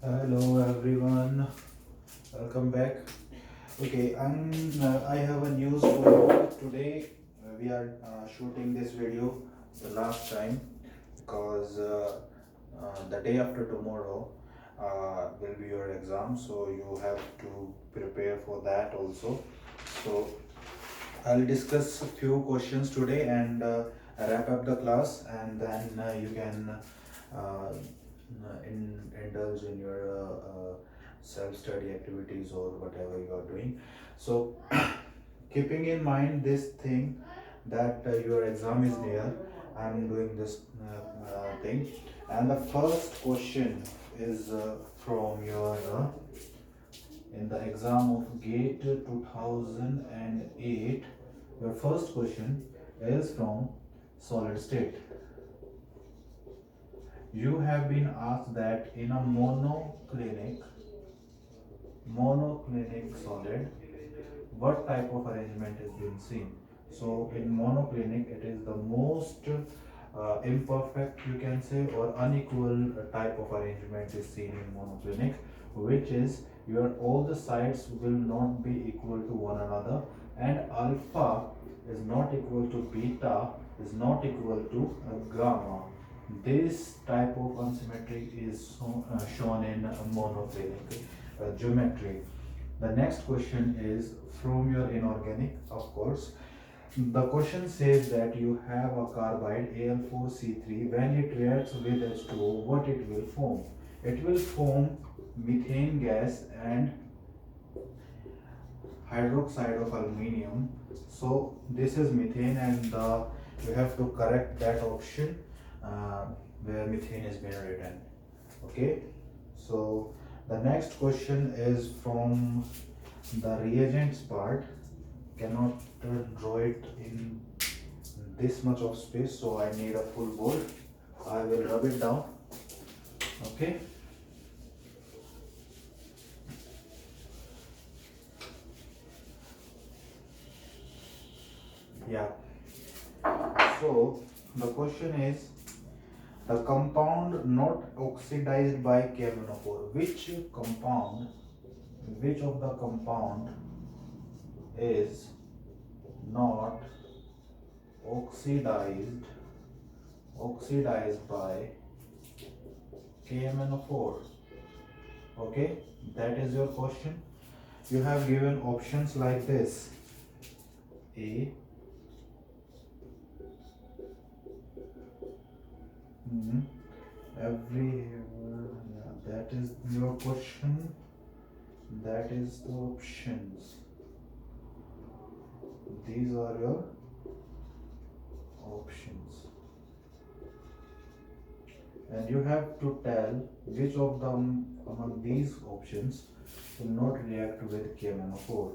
Hello everyone, welcome back. Okay, I have a news for you today. We are shooting this video the last time because the day after tomorrow will be your exam, so you have to prepare for that also. So I'll discuss a few questions today and wrap up the class, and then you can indulge in your self-study activities or whatever you are doing. So, keeping in mind this thing that your exam is near, I'm doing this thing, and the first question is from your in the exam of GATE 2008. Your first question is from solid state. You have been asked that in a monoclinic solid, what type of arrangement is being seen. So in monoclinic, it is the most imperfect, you can say, or unequal type of arrangement is seen in monoclinic, which is your all the sides will not be equal to one another, and alpha is not equal to beta, is not equal to gamma. This type of unsymmetry is shown in monoclinic geometry. The next question is from your inorganic, of course. The question says that you have a carbide Al4C3. When it reacts with H2O, what it will form? It will form methane gas and hydroxide of aluminium. So this is methane, and you have to correct that option uh, where methane is being written. Okay, so the next question is from the reagents part. Cannot draw it in this much of space, so I need a full board. I will rub it down. Okay, yeah. So the question is the compound not oxidized by KMnO4. Which of the compound is not oxidized by KMnO4? Okay, that is your question. You have given options like this: A, every, yeah, that is your question. That is the options. These are your options, and you have to tell which of them among these options will not react with KMnO4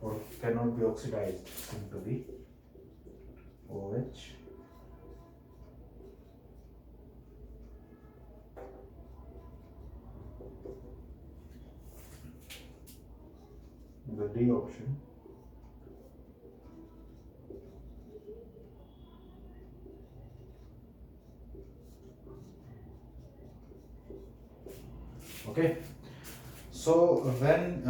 or cannot be oxidized. Simply OH, the D option. Okay, so when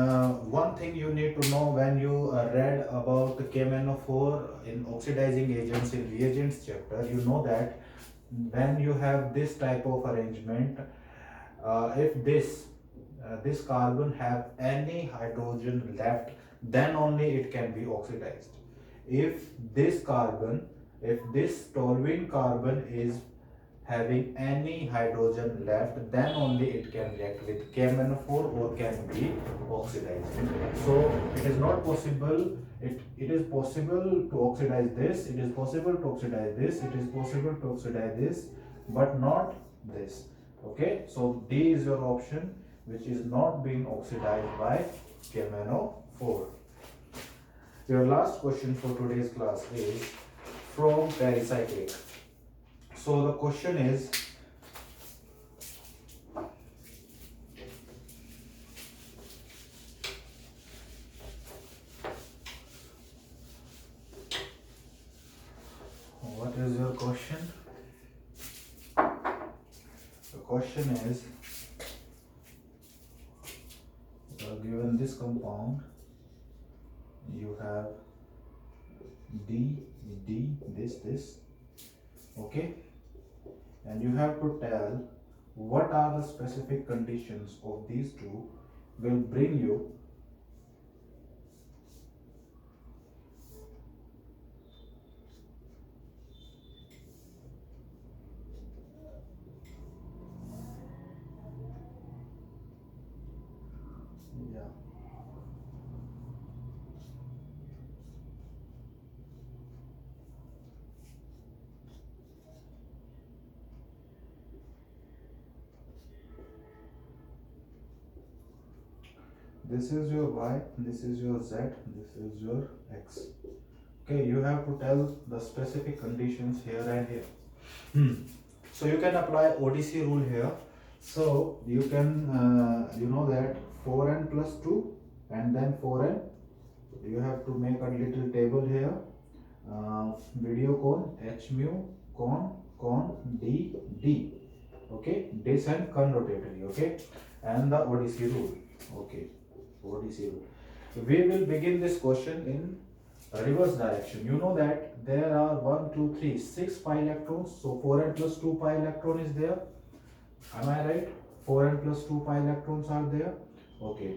one thing you need to know when you read about KMnO4 in oxidizing agents in reagents chapter, you know that when you have this type of arrangement, if this carbon have any hydrogen left, then only it can be oxidized. If this carbon, if this toluene carbon is having any hydrogen left, then only it can react with KMnO4 or can be oxidized. So it is not possible. It is possible to oxidize this. It is possible to oxidize this. It is possible to oxidize this, but not this. Okay. So D is your option, which is not being oxidized by KMnO4. Your last question for today's class is from pericyclic. So the question is, what is your question? The question is, given this compound, you have D, D, this, okay, and you have to tell what are the specific conditions of these two will bring you yeah. This is your y, this is your z, this is your x. Okay, you have to tell the specific conditions here and here. So you can apply ODC rule here. So you can, you know that 4n plus 2 and then 4n. You have to make a little table here. Video cone, h mu, con, d, d. Okay, dis and con rotatory. Okay, and the ODC rule. Okay, ODC rule. We will begin this question in reverse direction. You know that there are 1, 2, 3, 6 pi electrons. So 4n plus 2 pi electron is there. Am I right? 4n plus 2 pi electrons are there. Okay.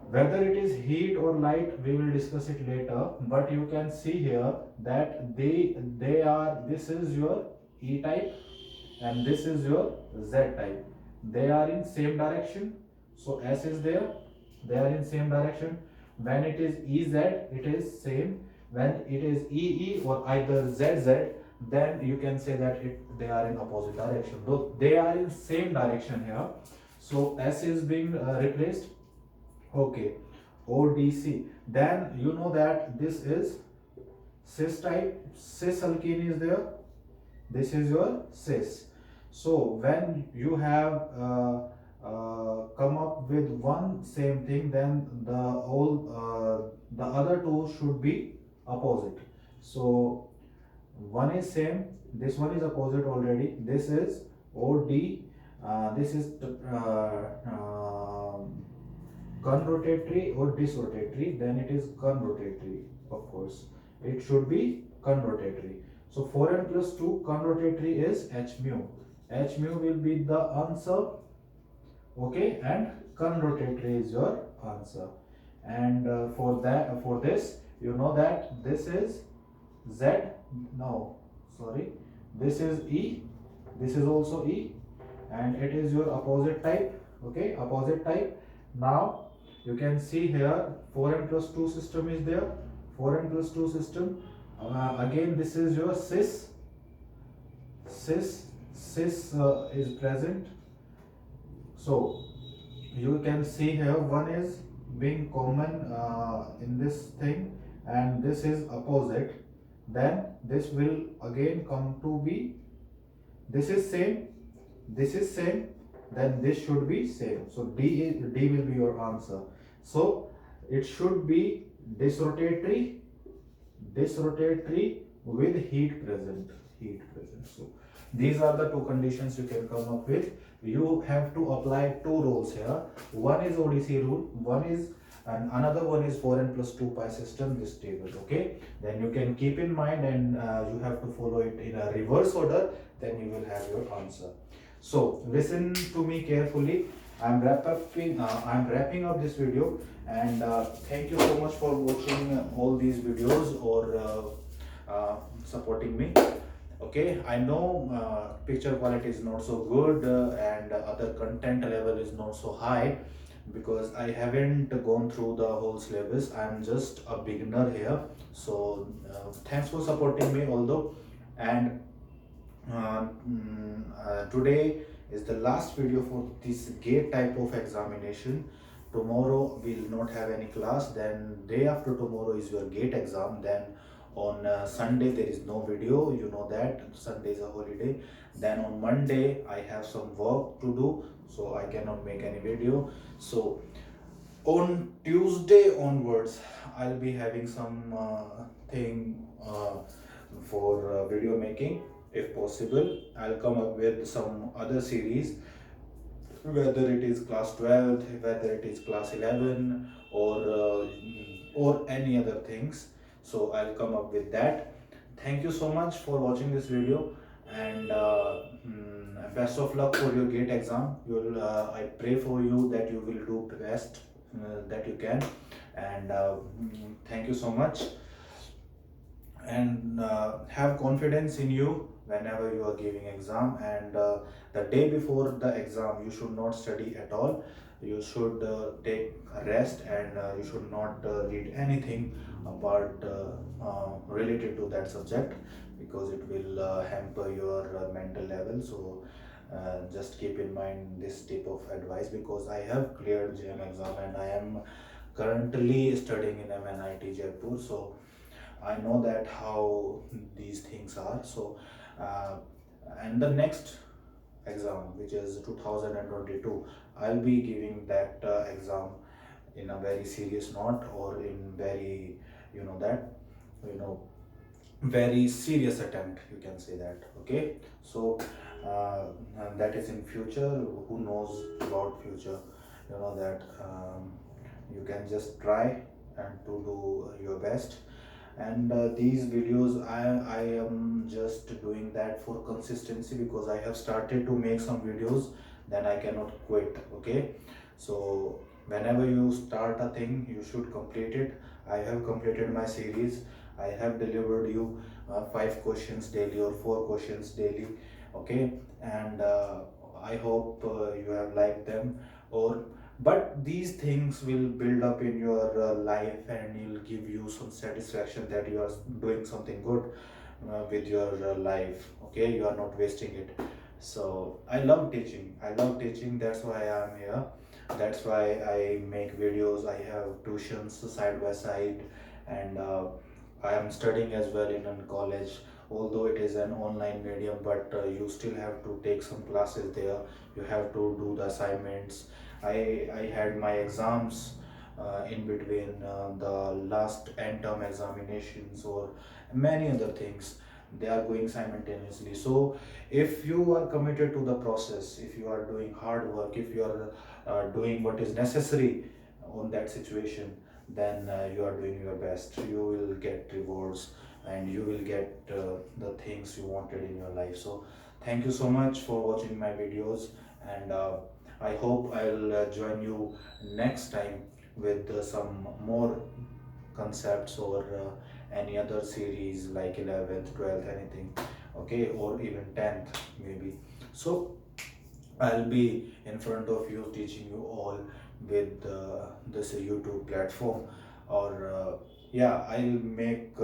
Whether it is heat or light, we will discuss it later. But you can see here that they are. This is your E type, and this is your Z type. They are in same direction. So S is there. They are in same direction. When it is EZ, it is same. When it is EE or either ZZ, then you can say that they are in opposite direction. Though they are in same direction here. So S is being replaced. Okay, ODC. Then you know that this is cis type. Cis alkene is there. This is your cis. So when you have come up with one same thing, then the other two should be opposite. So one is same, this one is opposite already. This is OD, this is conrotatory or disrotatory, then it is conrotatory, of course. It should be conrotatory. So 4n plus 2 conrotatory is H mu. H mu will be the answer, okay, and conrotatory is your answer. And for this, you know that this is Z, no, sorry, this is E, this is also E, and it is your opposite type, okay, opposite type. Now you can see here 4n plus 2 system is there, 4n plus 2 system. Again this is your cis is present. So you can see here one is being common in this thing, and this is opposite. Then this will again come to be, this is same, this is same, then this should be same. So D will be your answer. So it should be disrotatory with heat present. So these are the two conditions you can come up with. You have to apply two rules here. One is ODC rule, one is, and another one is 4n plus 2 pi system, this table. Okay, then you can keep in mind, and you have to follow it in a reverse order, then you will have your answer. So listen to me carefully. I'm wrapping up this video, and thank you so much for watching all these videos or supporting me. Okay, I know picture quality is not so good and other content level is not so high, because I haven't gone through the whole syllabus. I'm just a beginner here. So thanks for supporting me although. And today is the last video for this gate type of examination. Tomorrow we will not have any class, then day after tomorrow is your gate exam, then on Sunday there is no video, you know that Sunday is a holiday. Then on Monday I have some work to do, so I cannot make any video. So on Tuesday onwards I'll be having some thing for video making. If possible, I'll come up with some other series whether it is class 12, whether it is class 11, or any other things. So I'll come up with that. Thank you so much for watching this video, and best of luck for your GATE exam. I pray for you that you will do best that you can, and thank you so much, and have confidence in you whenever you are giving exam. And the day before the exam you should not study at all. You should take a rest, and you should not read anything about related to that subject, because it will hamper your mental level. So just keep in mind this tip of advice, because I have cleared JM exam and I am currently studying in MNIT Jaipur. So I know that how these things are. So, uh, and the next exam, which is 2022, I'll be giving that exam in a very serious note, or in very, that, you know, very serious attempt. You can say that. Okay. So, and that is in future. Who knows about future? You know that you can just try and to do your best. And these videos, I am just doing that for consistency, because I have started to make some videos, then I cannot quit. Okay, so whenever you start a thing you should complete it. I have completed my series. I have delivered you 5 questions daily or 4 questions daily. Okay, and I hope you have liked them, or but these things will build up in your life, and will give you some satisfaction that you are doing something good with your life. Okay, you are not wasting it. So I love teaching, that's why I am here. That's why I make videos. I have tuitions side by side, and I am studying as well in a college. Although it is an online medium, but you still have to take some classes there. You have to do the assignments. I had my exams in between the last end term examinations, or many other things. They are going simultaneously. So if you are committed to the process, if you are doing hard work, if you are doing what is necessary on that situation, then you are doing your best. You will get rewards, and you will get the things you wanted in your life. So thank you so much for watching my videos, and I hope I'll join you next time with some more concepts, or any other series like 11th, 12th, anything. Okay, or even 10th maybe. So I'll be in front of you teaching you all with this YouTube platform, or yeah, I'll make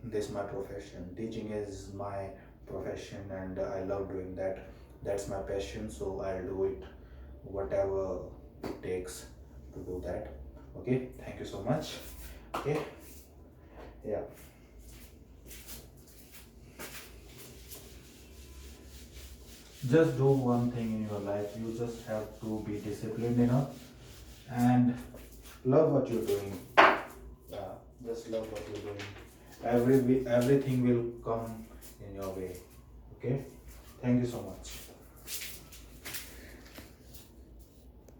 this my profession. Teaching is my profession, and I love doing that. That's my passion, so I'll do it whatever it takes to do that. Okay, thank you so much. Okay, yeah. Just do one thing in your life. You just have to be disciplined enough, and love what you're doing. Yeah, just love what you're doing. Everything will come in your way. Okay, thank you so much.